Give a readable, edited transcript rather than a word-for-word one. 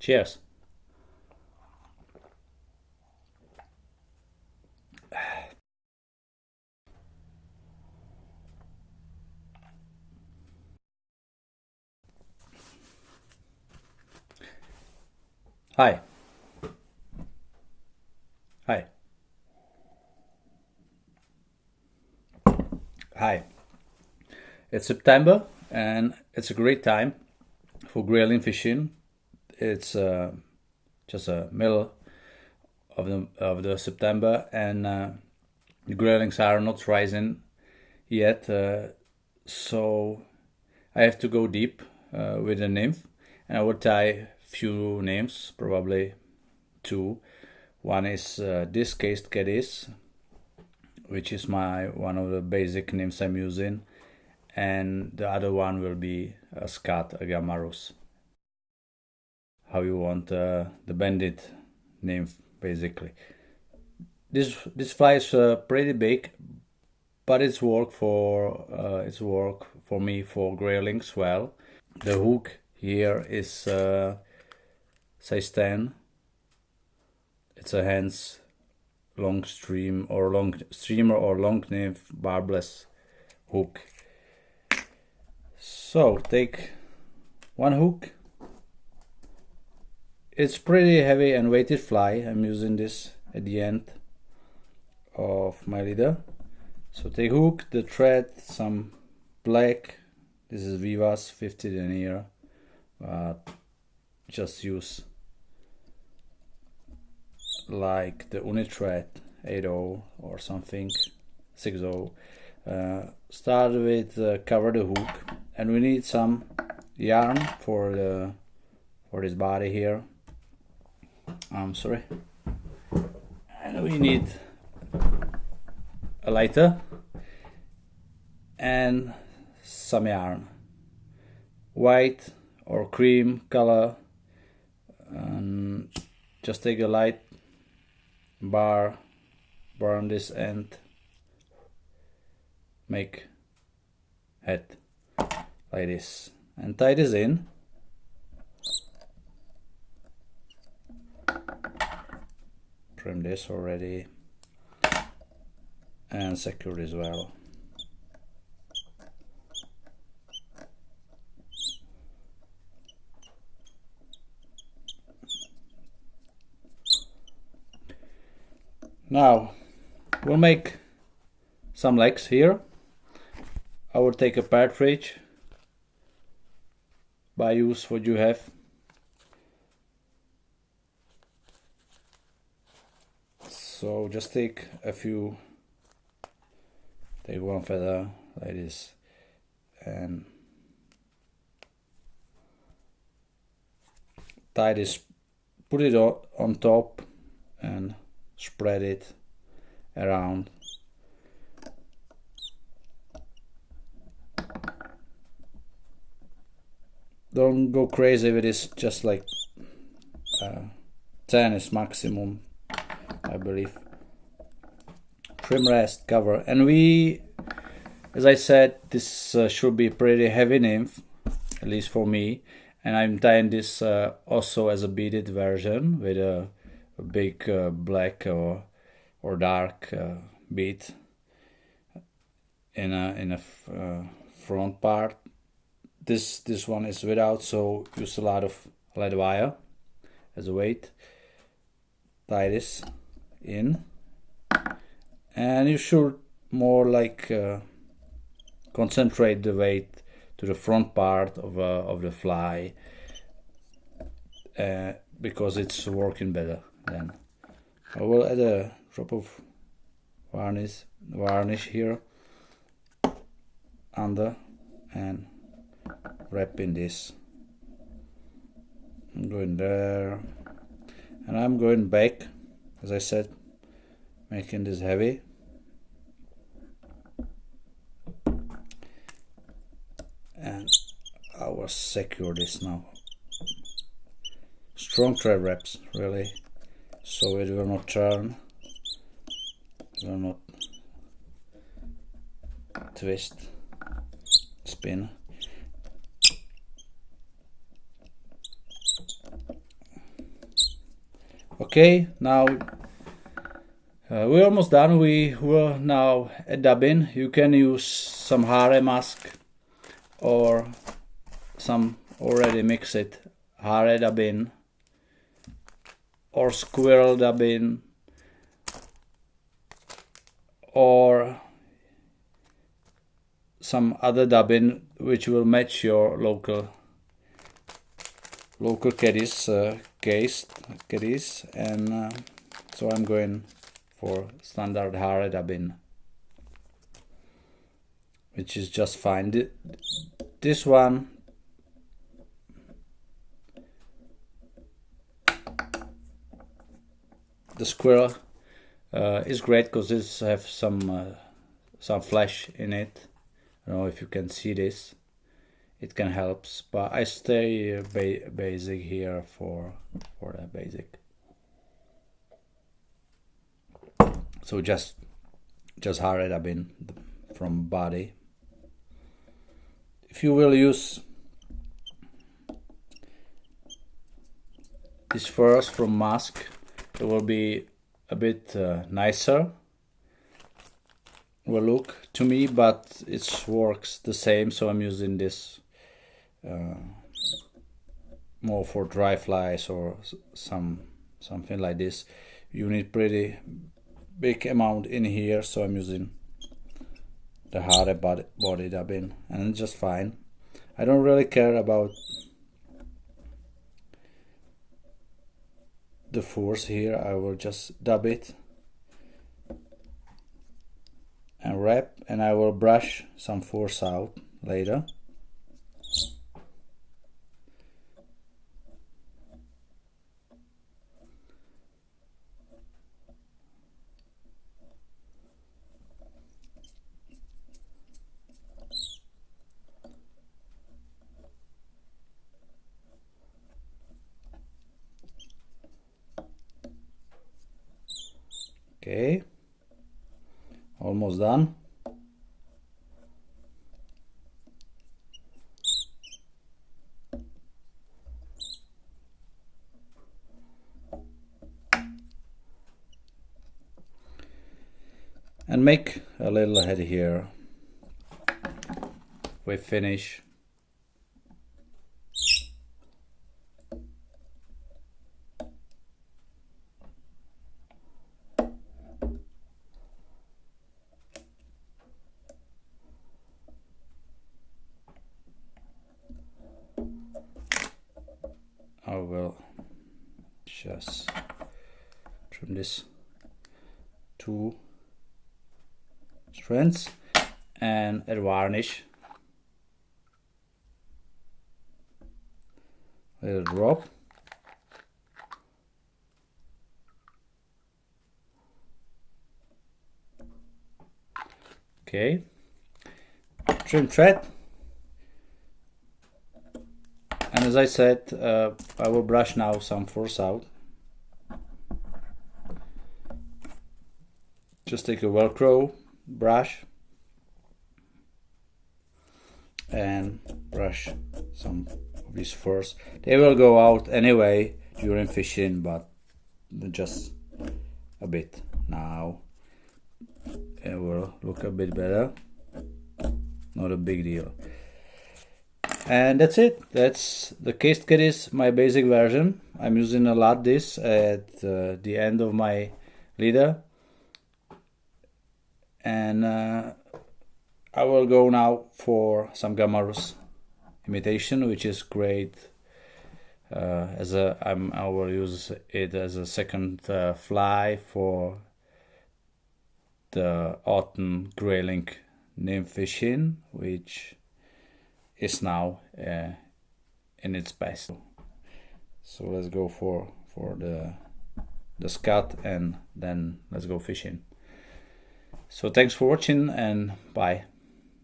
Cheers. Hi. Hi. Hi. It's September and it's a great time for grilling fishing. It's just a middle of the September and the grillings are not rising yet, so I have to go deep with the nymph, and I will tie few names, probably two. One is this case Caddis, which is one of the basic names I'm using, and the other one will be a scat, a gamarus. How you want the bandit nymph, basically. This fly is pretty big, but it's work for me for grillings well. The hook here is size 10. It's a HENDS long streamer or long nymph barbless hook. So take one hook. It's pretty heavy and weighted fly. I'm using this at the end of my leader. So take hook, the thread, some black. This is Veevus 50 denier, but just use like the uni thread 8.0 or something 6.0. Start with cover the hook, and we need some yarn for this body here. I'm sorry. And we need a lighter and some yarn, white or cream color, and just take a light bar on this end, make head like this, and tie this in. Trim this already and secure this well. Now we'll make some legs here. I will take a Partridge, by use what you have. So just take one feather like this and tie this, put it on top and spread it around. Don't go crazy with this, just like 10 is maximum, I believe. Trim, rest, cover, and we, as I said, this should be pretty heavy nymph, at least for me, and I'm tying this also as a beaded version with a big black or dark bead in a front part. This one is without, so use a lot of lead wire as a weight. Tie this in, and you should more like concentrate the weight to the front part of the fly, because it's working better then. I will add a drop of varnish here under and wrap in this. I'm going there and I'm going back, as I said, making this heavy. And I will secure this now. Strong thread wraps, really, so it will not turn, it will not twist, spin. Okay, now we're almost done. We will now dab in. You can use some Hare mask or some already mixed Hare dab in or squirrel dab in or some other dab in which will match your local Caddis Caddis, and so I'm going for standard Hare dab in, which is just fine. This one the squirrel is great because it have some flesh in it. I don't know if you can see this. It can help, but I stay basic here for the basic. So just Hare dab in from body. If you will use this first from mask, it will be a bit nicer will look to me, but it works the same, so I'm using this more for dry flies or something like this. You need pretty big amount in here, so I'm using the Hare body dab in, and it's just fine. I don't really care about the force here. I will just dab it and wrap, and I will brush some force out later. Okay, almost done. And make a little head here. We finish. I will just trim this two strands and add varnish, little drop. Okay, trim thread. And as I said, I will brush now some force out. Just take a Velcro brush and brush some of these force. They will go out anyway during fishing, but just a bit now. It will look a bit better. Not a big deal. And that's it. That's the cased Caddis, my basic version. I'm using a lot this at the end of my leader. And I will go now for some Gammarus imitation, which is great. I will use it as a second fly for the autumn grayling nymph fishing, which is now in its best. So let's go for the scut, and then let's go fishing. So thanks for watching, and bye.